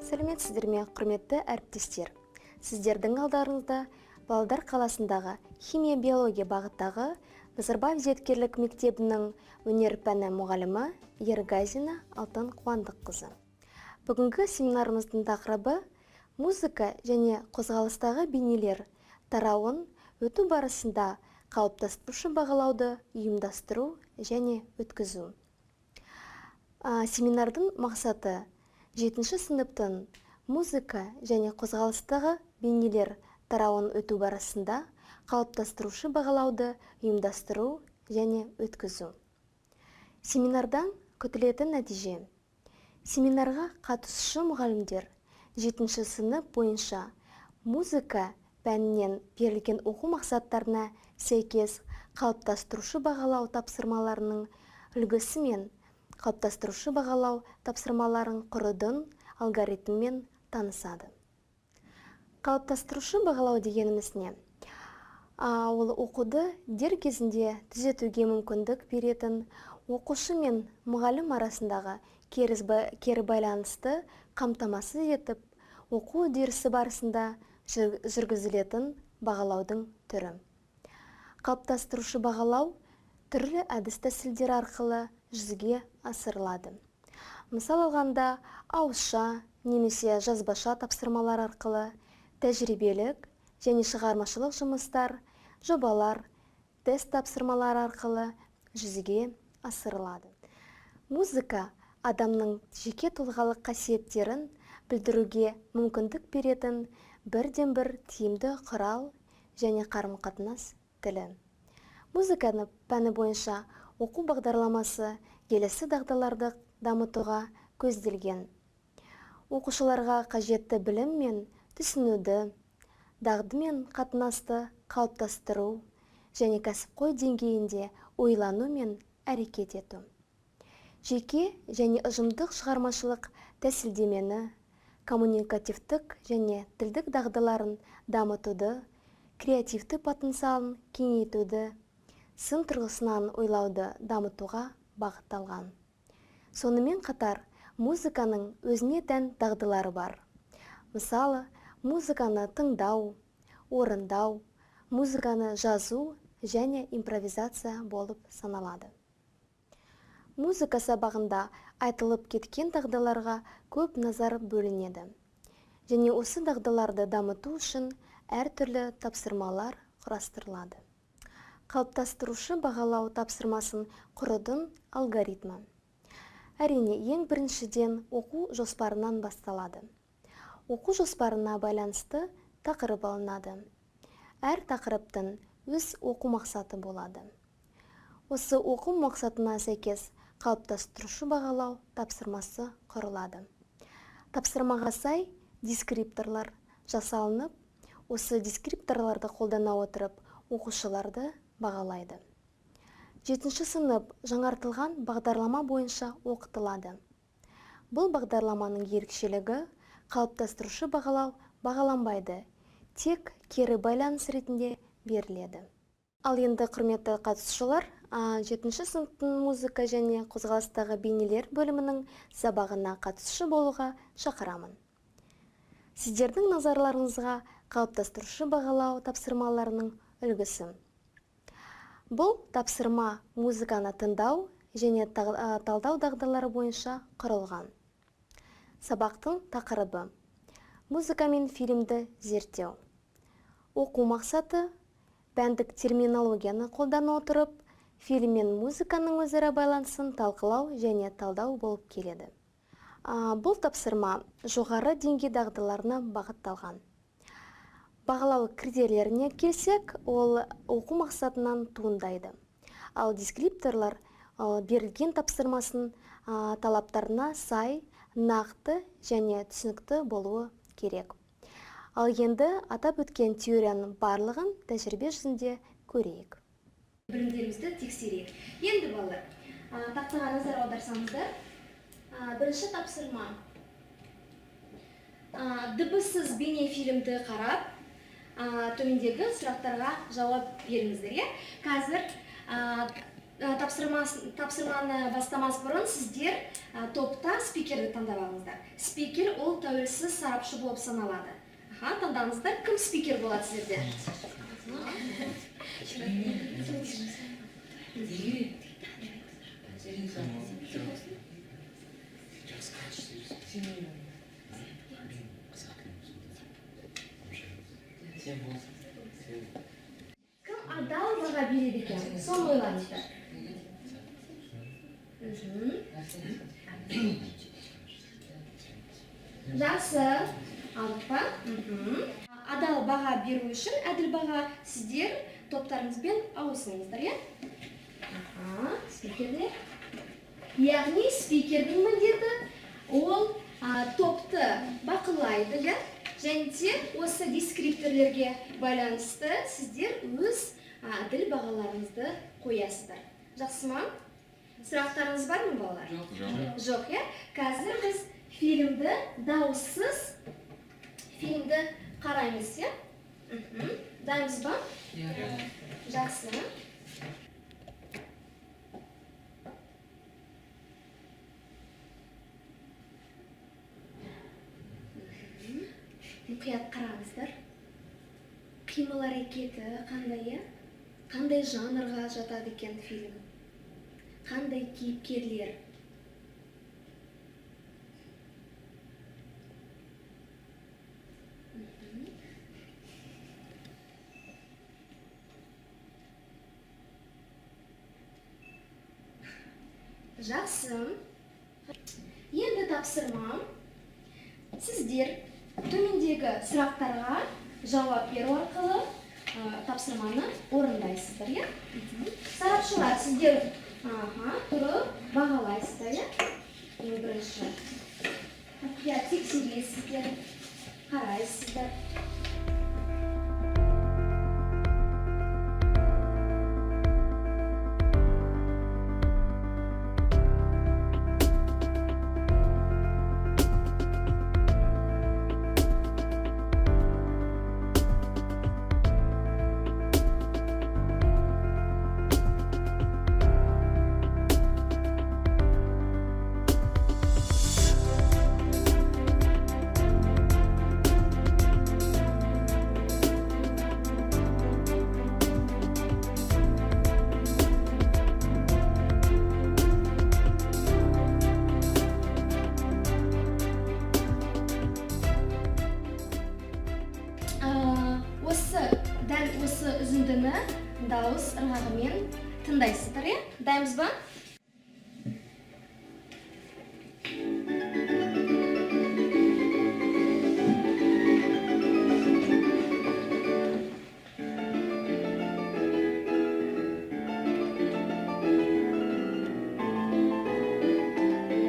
Сәлеметсіздер ме, құрметті әріптестер. Сіздердің алдарыңызда Павлодар қаласындағы химия-биология бағыттағы Назарбаев зияткерлік мектебінің өнер пәні мұғалімі Ергазина Алтын Қуандыққызы. Бүгінгі семинарымыздың тақырыбы музыка және қозғалыстағы бейнелер тарауын өту барысында қалыптастырушы бағалауды ұйымдастыру және өткізу. Семинардың мақсаты 7-ші сыныптың музыка және қозғалыстағы бейнелер тарауын өту барысында қалыптастырушы бағалауды ұйымдастыру және өткізу. Семинардан күтілетін нәтиже. Семинарға қатысушы мұғалімдер 7-ші сынып бойынша музыка пәнінен берілген оқу мақсаттарына сәйкес қалыптастырушы бағалау тапсырмаларының үлгісі мен қалыптастырушы бағалау тапсырмаларын құрудың алгоритмімен танысады. Қалыптастырушы бағалау дегеніміз не? Ол оқуды дер кезінде түзетуге мүмкіндік беретін оқушы мен мұғалім арасындағы кері байланысты қамтамасыз етіп, оқу үдерісі барысында жүргізілетін бағалаудың түрі. Қалыптастырушы бағалау түрлі әдіс-тәсілдер арқылы жүзеге асырылады. Мысал алғанда, ауызша немесе жазбаша тапсырмалар арқылы тәжірибелік және шығармашылық жұмыстар, жобалар, тест тапсырмалар арқылы жүзеге асырылады. Музыка адамның жеке тұлғалық қасиеттерін білдіруге мүмкіндік беретін бірден-бір тиімді құрал және қарым-қатынас тілі. Музыканы пәні бойынша оқу бағдарламасы келесі дағдыларды дамытуға көзделген. Оқушыларға қажетті білім мен түсінуді, дағды мен қатынасты қалыптастыру және кәсіпқой деңгейінде ойлану мен әрекет ету. Жеке және ұжымдық шығармашылық тәсілдемені, коммуникативтік және тілдік дағдыларын дамытуды, креативті потенциалын кеңейтуді, сын тұрғысынан ойлауды дамытуға бағытталған. Сонымен қатар, музыканың өзіне тән дағдылары бар. Мысалы, музыканы тыңдау, орындау, музыканы жазу және импровизация болып саналады. Музыка сабағында айтылып кеткен дағдыларға көп назар бөлінеді. Және осы дағдыларды дамыту үшін әртүрлі тапсырмалар құрастырылады. Қалыптастырушы бағалау тапсырмасын құрудың алгоритмі. Әрине, ең біріншіден оқу жоспарынан басталады. Оқу жоспарына байланысты тақырып алынады. Әр тақырыптың өз оқу мақсаты болады. Осы оқу мақсатына сәйкес қалыптастырушы бағалау тапсырмасы құрылады. Тапсырмаға сай дескрипторлар жасалынып, осы дескрипторларды қолдана отырып оқушыларды бағалайды. 7-ші сынып жаңартылған бағдарлама бойынша оқытылады. Бұл бағдарламаның ерекшелігі қалыптастырушы бағалау бағаланбайды, тек кері байланыс ретінде беріледі. Ал енді құрметті қатысушылар, 7-ші сыныптың музыка және қозғалыстағы бейнелер бөлімінің сабағына қатысушы болуға шақырамын. Сіздердің назарларыңызға қалыптастырушы бағалау тапсырмаларының үлгісі. Бұл тапсырма музыканы тыңдау және талдау дағдылары бойынша құрылған. Сабақтың тақырыбы: музыка мен фильмді зерттеу. Оқу мақсаты: пәндік терминологияны қолдана отырып, фильм мен музыканың өзара байланысын талқылау және талдау болып келеді. Бұл тапсырма жоғары деңгей дағдыларына бағытталған. Бағалау критерийлеріне келсек, ол оқу мақсатынан туындайды. Ал дескрипторлар берілген тапсырмасын талаптарына сай, нақты және түсінікті болуы керек. Ал енді атап өткен теорияның барлығын тәжірибе жүзінде көрейік. Білімдерімізді тексерейік. Енді балалар, тақтаға назар аударсаңыздар, бірінші тапсырма. Дыбыссыз бейнефильмді қарап, төмендегі сұрақтарға жауап беріңіздер. Қазір тапсырманы бастамас бұрын сіздер топта спикерді таңдап алыңыздар. Спикер ол тәуелсіз сарапшы болып саналады. Таңдаңыздар, кім спикер болады сіздерде? Кім адал баға береді екен? Соны ойлаңыздар. Жақсы, алдық па? Адал баға беру үшін, әділ баға сіздер топтарыңызбен ауысыңыздар, е? Спикерлер. Яғни спикердің міндеті ол топты бақылайды, е? Және де осы дескрипторлерге байланысты сіздер өз әділ бағаларыңызды қоясыздар. Жақсы ма? Сұрақтарыңыз бар ма, балалар? Жоқ, е? Қазір біз фильмді дауыссыз фильмді қараймыз, е? Дайынбыз ба? Жақсы. Мұқият қараңыздар. Қимыл әрекеті қандай, е? Қандай жанрға жатады екен фильм? Қандай кейіпкерлер? Жақсы. Енді тапсырма. Сіздер төмендегі сұрақтарға жауап беру арқылы тапсырманы орындайсыздар, е? Сарапшылар, сіздер тұрып бағалайсыздар, е? Бірінші. Мұқият тексересіздер, қарайсыздар. Осы үзіндіні дауыс ырғағымен тыңдайсыздар, е? Дайынбыз ба?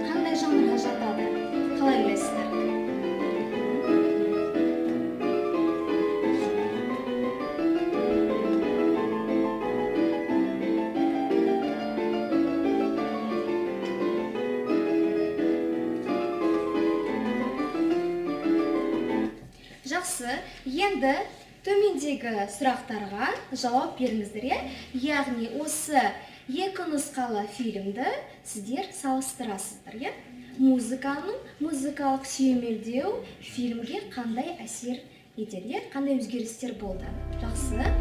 Қандай жанрға жатады? Қалай білесіздер? Жақсы, енді төмендегі сұрақтарға жауап беріңіздер, е? Яғни осы екі нұсқалы фильмді сіздер салыстырасыздар, е? Музыкалық сүйемелдеу фильмге қандай әсер етеді, е? Қандай өзгерістер болды? Жақсы.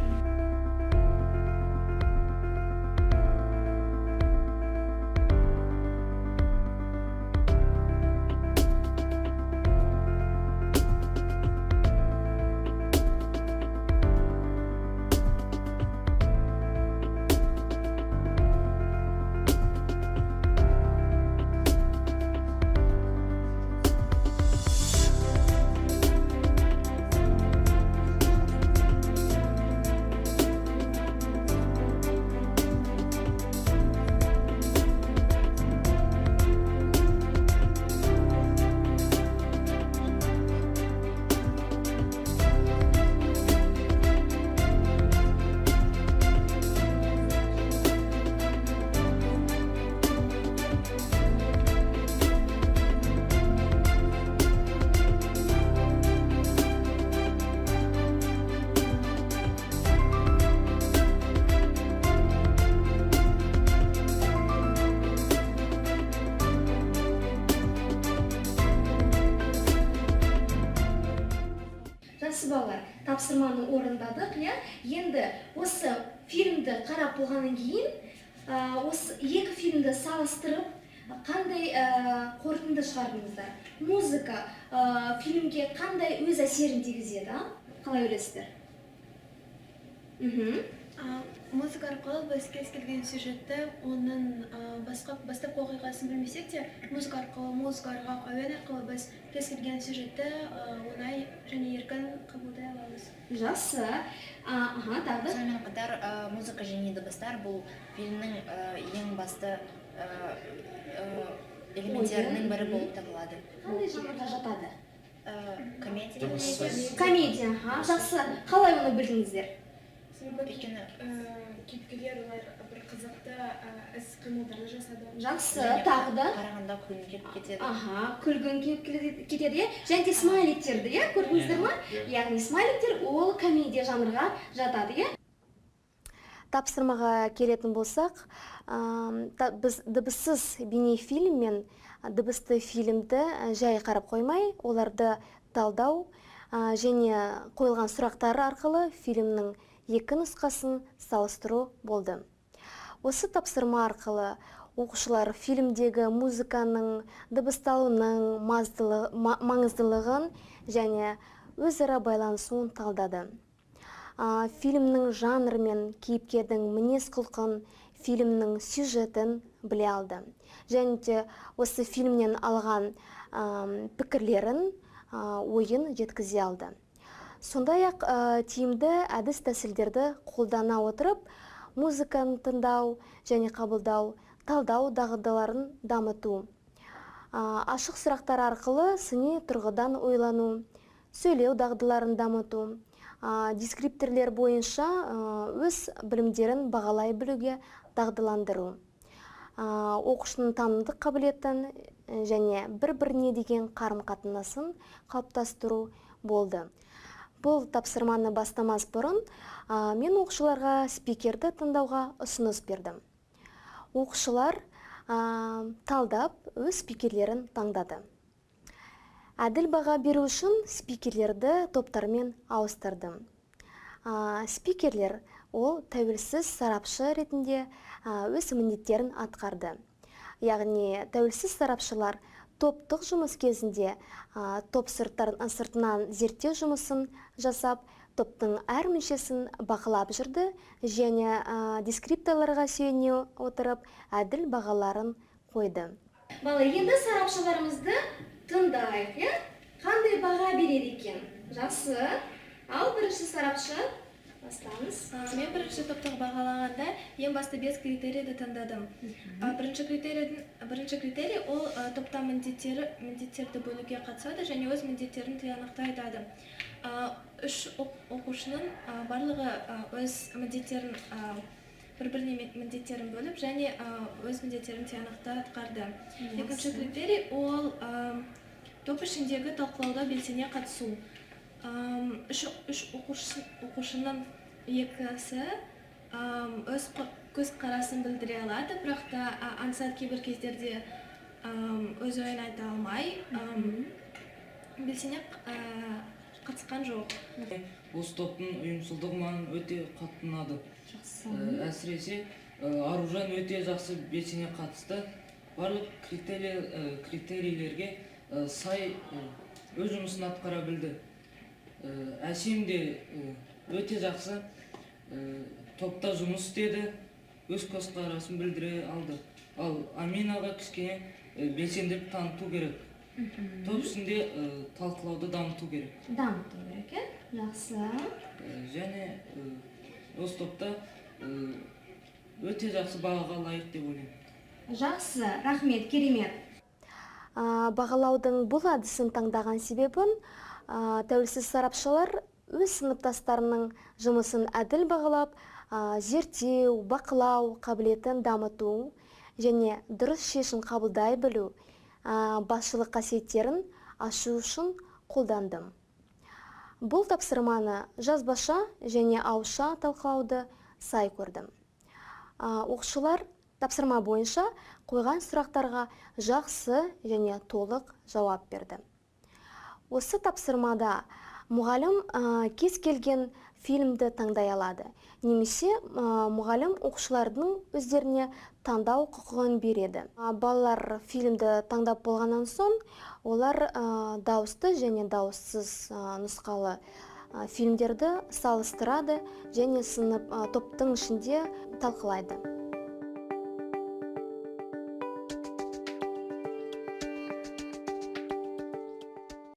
балалар тапсырманы орындадық, иә. Енді осы фильмді қарап болғаннан кейін, осы екі фильмді салыстырып, қандай қорытынды шығардыңыздар? Музыка фильмге қандай өз әсерін тигізеді, қалай ойлайсыздар? Музыка арқылы біз кез келген сюжетті, оның бастапқы оқиғасын білмесек те, музыка арқылы, әуен арқылы біз кез келген сюжетті оңай және еркін қабылдай аламыз. Жақсы. Тағы? Сонымен қатар музыка және дыбыстар бұл фильмнің ең басты элементтерінің бірі болып табылады. Қандай жанрға жатады? Комедия. Комедия, жақсы. Қалай оны білдіңіздер? Өйткені кейіпкерлер олар бір қызықты іс-қимылдарды жасады. Жақсы, тағы да? Қарағанда күлгің келіп кетеді. Күлгін келіп кетеді, және де смайликтерді, көрдіңіздер ма? Яғни смайликтер ол комедия жанрға жатады. Тапсырмаға келетін болсақ, біз дыбыссыз бейнефильм мен дыбысты фильмді жай қарап қоймай, оларды талдау және қойылған сұрақтар арқылы фильмнің екі нұсқасын салыстыру болды. Осы тапсырма арқылы оқушылар фильмдегі музыканың дыбысталуының маңыздылығын және өзара байланысуын талдады. Фильмнің жанры мен кейіпкердің мінез құлқын, фильмнің сюжетін біле алды. Және де осы фильмнен алған пікірлерін, ойын жеткізе алды. Сондай-ақ тиімді әдіс тәсілдерді қолдана отырып, музыканы тыңдау және қабылдау, талдау дағдыларын дамыту. Ашық сұрақтар арқылы сыни тұрғыдан ойлану, сөйлеу дағдыларын дамыту, дескриптерлер бойынша өз білімдерін бағалай білуге дағдыландыру. Оқушының танымдық қабілетін және бір-біріне деген қарым-қатынасын қалыптастыру болды. Бұл тапсырманы бастамас бұрын, мен оқушыларға спикерді тыңдауға ұсыныс бердім. Оқушылар талдап, өз спикерлерін таңдады. Әділ баға беру үшін спикерлерді топтармен ауыстырдым. Спикерлер ол тәуелсіз сарапшы ретінде өз міндеттерін атқарды. Яғни тәуелсіз сарапшылар топтық жұмыс кезінде топ сыртынан зерттеу жұмысын жасап, топтың әр мүшесін бақылап жүрді және дескрипторларға сүйене отырып әділ бағаларын қойды. Енді сарапшыларымызды тыңдайық, қандай баға береді екен? Жақсы. Ал бірінші сарапшы, бастаңыз. Мен бірінші топтың бағалағанда ең басты 5 критерийді таңдадым. Бірінші критерий ол топта міндеттерді бөлуге қатысады және өз міндеттерін тиянақты айтады. Үш оқушының барлығы өз міндеттерін бір-біріне міндеттерін бөліп және өз міндеттерін тиянақты атқарды. Екінші критерий ол топ ішіндегі талқылауда белсене қатысу. Үш оқушының екісі өз көз қарасын білдіре алады, бірақ та аңсат кейбір кездерде өз ойын айта алмай, белсене қатысқан жоқ. Осы топтың ұйымшылдығы маған өте қатты ұнады. Әсіресе Аружан өте жақсы белсене қатысты. Барлық критерийлерге сай өз жұмысын атқара білді. Әсем де өте жақсы топта жұмыс істеді, өз көзқарасын білдіре алды. Ал Аминаға кішкене белсенділік таныту керек. Топ ішінде талқылауды дамыту керек. Дамыту керек, жақсы. Және осы топта өте жақсы бағаға лайық деп ойлаймын. Жақсы, рахмет, керемет. Бағалаудың бұл әдісін таңдаған себебін тәуелсіз сарапшылар өз сыныптастарының жұмысын әділ бағалап, зерттеу, бақылау қабілетін дамыту және дұрыс шешім қабылдай білу басшылық қасиеттерін ашу үшін қолдандым. Бұл тапсырманы жазбаша және ауызша талқылауды сай көрдім. Оқушылар тапсырма бойынша қойған сұрақтарға жақсы және толық жауап берді. Осы тапсырмада Мұғалім кез келген фильмді таңдай алады. Немесе мұғалім оқушылардың өздеріне таңдау құқығын береді. Балалар фильмді таңдап болғаннан соң, олар дауысты және дауыссыз нұсқалы фильмдерді салыстырады және топтың ішінде талқылайды.